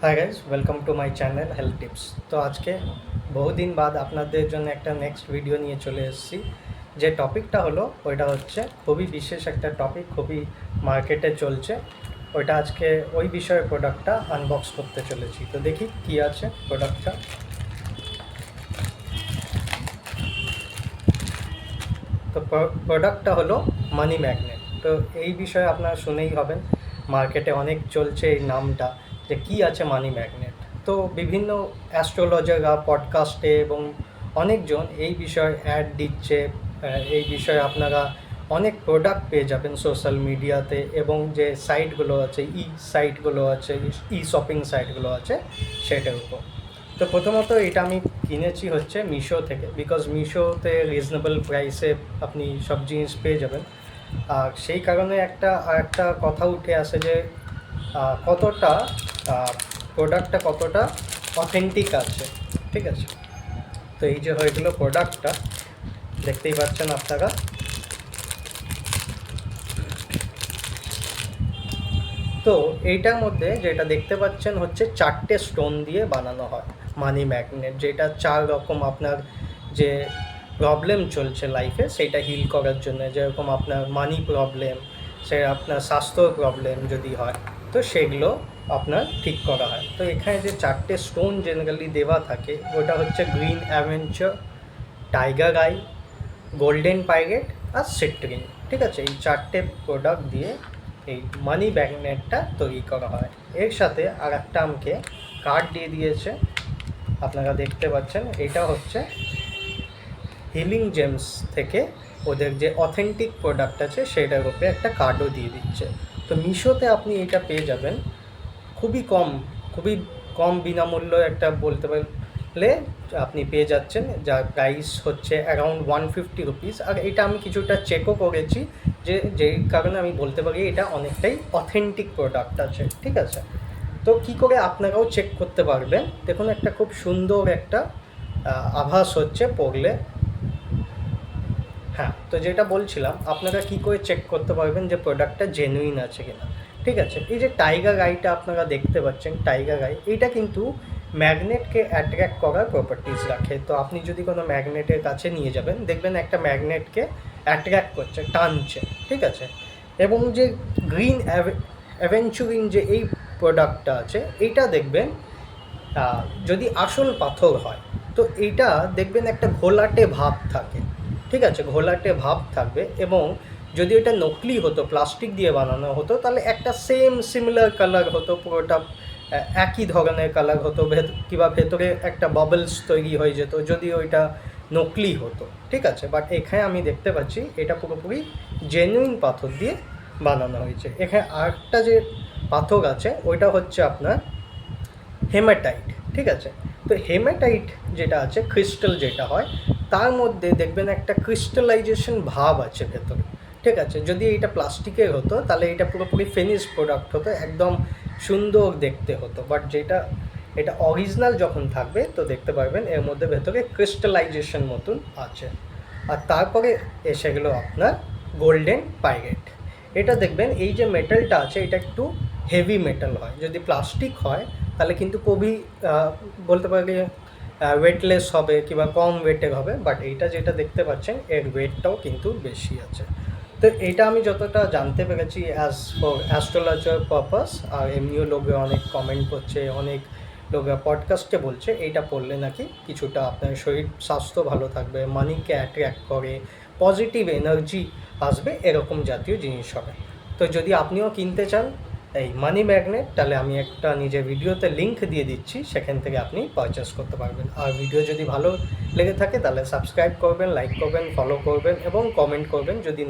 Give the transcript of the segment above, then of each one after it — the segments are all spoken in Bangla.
Hi guys, welcome to my channel health tips. তো আজকে বহুদিন বাদ আপনাদের জন্য একটা নেক্সট ভিডিও নিয়ে চলে এসেছি। যে টপিকটা হলো ওইটা হচ্ছে খুবই বিশেষ একটা টপিক, খুবই মার্কেটে চলছে। ওইটা আজকে ওই বিষয়ে প্রোডাক্টটা আনবক্স করতে চলেছি। তো দেখি কি আছে প্রোডাক্টটা। তো প্রোডাক্টটা হলো মানি ম্যাগনেট। তো এই বিষয়ে আপনারা শুনেই হবেন, মার্কেটে অনেক চলছে এই নামটা, যে কি আছে মানি ম্যাগনেট। তো বিভিন্ন অ্যাস্ট্রোলজাররা পডকাস্টে এবং অনেকজন এই বিষয়ে অ্যাড দিচ্ছে। এই বিষয়ে আপনারা অনেক প্রোডাক্ট পেয়ে যাবেন সোশ্যাল মিডিয়াতে, এবং যে সাইটগুলো আছে, সাইটগুলো আছে, শপিং সাইটগুলো আছে, সেটার উপর। তো প্রথমত এটা আমি কিনেছি হচ্ছে মিশো থেকে, বিকজ মিশোতে রিজনেবল প্রাইসে আপনি সব জিনিস পেয়ে যাবেন। আর সেই কারণে একটা কথা উঠে আসে যে কতটা প্রোডাক্টটা কতটা অথেন্টিক আছে। ঠিক আছে, তো এই যে হয়ে গেলো প্রোডাক্টটা, দেখতেই পাচ্ছেন আপনারা। তো এইটার মধ্যে যেটা দেখতে পাচ্ছেন হচ্ছে 4টে স্টোন দিয়ে বানানো হয় মানি ম্যাগনেট, যেটা 4 রকম আপনার যে প্রবলেম চলছে লাইফে সেইটা হিল করার জন্য। যেরকম আপনার মানি প্রবলেম, সে আপনার স্বাস্থ্য প্রবলেম যদি হয়, তো সেগুলো আপনার ঠিক করা হয়। তো এখানে যে 4টে স্টোন জেনারেলি দেওয়া থাকে, ওটা হচ্ছে green avenger, tiger eye, golden pirate আর সিট্রিন। ঠিক আছে, এই 4টে প্রোডাক্ট দিয়ে এই মানি ম্যাগনেটটা তৈরি করা হয়। এর সাথে আর একটা আমাকে কার্ড দিয়ে দিয়েছে, আপনারা দেখতে পাচ্ছেন। এটা হচ্ছে হিলিং জেমস থেকে ওদের যে অথেন্টিক প্রোডাক্ট আছে সেটার উপরে একটা কার্ডও দিয়ে দিচ্ছে। তো মিশোতে আপনি এটা পেয়ে যাবেন খুবই কম বিনামূল্য, একটা বলতে পারলে আপনি পেয়ে যাচ্ছেন, যার প্রাইস হচ্ছে অ্যারাউন্ড 150 রুপিস। আর এটা আমি কিছুটা চেকও করেছি, যেই কারণে আমি বলতে পারি এটা অনেকটাই অথেন্টিক প্রোডাক্ট আছে। ঠিক আছে, তো কী করে আপনারাও চেক করতে পারবেন, দেখুন একটা খুব সুন্দর একটা আভাস হচ্ছে পড়লে। হ্যাঁ, তো যেটা বলছিলাম, আপনারা কী করে চেক করতে পারবেন যে প্রোডাক্টটা জেনুইন আছে কিনা। ঠিক আছে, এই যে টাইগার আইটা আপনারা দেখতে পাচ্ছেন, টাইগার আই এইটা কিন্তু ম্যাগনেটকে অ্যাট্রাক্ট করার প্রপার্টিস রাখে। তো আপনি যদি কোনো ম্যাগনেটের কাছে নিয়ে যাবেন, দেখবেন একটা ম্যাগনেটকে অ্যাট্রাক্ট করছে, টানছে। ঠিক আছে, এবং যে গ্রিন অ্যাভেঞ্চুরিন যে এই প্রোডাক্টটা আছে, এইটা দেখবেন যদি আসল পাথর হয়, তো এইটা দেখবেন একটা ঘোলাটে ভাব থাকে। ঠিক আছে, ঘোলাটে ভাব থাকবে, এবং যদি এটা নকলি হতো, প্লাস্টিক দিয়ে বানানো হতো, তাহলে একটা সিমিলার কালার হতো, পুরোটা একই ধরনের কালার হতো, কিংবা ভেতরে একটা বাবলস তৈরি হয়ে যেত যদি ওইটা নকলি হতো। ঠিক আছে, বাট এখানে আমি দেখতে পাচ্ছি এটা পুরোপুরি জেনুইন পাথর দিয়ে বানানো হয়েছে। এখানে আরেকটা যে পাথর আছে ওইটা হচ্ছে আপনার হেমাটাইট। ঠিক আছে, তো হেমাটাইট যেটা আছে, ক্রিস্টাল যেটা হয়, তার মধ্যে দেখবেন একটা ক্রিস্টালাইজেশন ভাব আছে ভেতরে। ঠিক আছে, যদি এটা প্লাস্টিকের হতো তাহলে এটা পুরোপুরি ফিনিশ প্রোডাক্ট হতো, একদম সুন্দর দেখতে হতো। বাট এটা অরিজিনাল যখন থাকবে, তো দেখতে পারবেন এর মধ্যে ভেতরে ক্রিস্টালাইজেশন মতন আছে। আর তারপরে এসে গেলো আপনার গোল্ডেন পাইরেট। এটা দেখবেন এই যে মেটালটা আছে, এটা একটু হেভি মেটাল হয়। যদি প্লাস্টিক হয় তাহলে কিন্তু খুবই বলতে পারি ওয়েটলেস হবে, কিংবা কম ওয়েটের হবে। বাট এইটা যেটা দেখতে পাচ্ছেন, এর ওয়েটটাও কিন্তু বেশি আছে। তো এটা আমি যতটা জানতে পেরেছি অ্যাজ ফর অ্যাস্ট্রোলজার পারপাস, আর এমনিও লোকে অনেক কমেন্ট করছে, অনেক লোকে পডকাস্টে বলছে এইটা পড়লে নাকি কিছুটা আপনার শরীর স্বাস্থ্য ভালো থাকবে, মানিকে অ্যাট্রাক্ট করে, পজিটিভ এনার্জি আসবে, এরকম জাতীয় জিনিস হবে। তো যদি আপনিও কিনতে চান এই মানি ম্যাগনেট, তাহলে আমি একটা নিজের ভিডিওতে লিঙ্ক দিয়ে দিচ্ছি, সেখান থেকে আপনি পারচেস করতে পারবেন। আর ভিডিও যদি ভালো লেগে থাকে তাহলে সাবস্ক্রাইব করবেন, লাইক করবেন, ফলো করবেন এবং কমেন্ট করবেন। যদি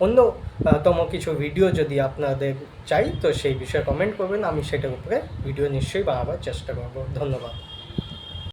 অন্যতম কিছু ভিডিও যদি আপনাদের চাই, তো সেই বিষয়ে কমেন্ট করবেন, আমি সেটার উপরে ভিডিও নিশ্চয়ই বানাবার চেষ্টা করব। ধন্যবাদ।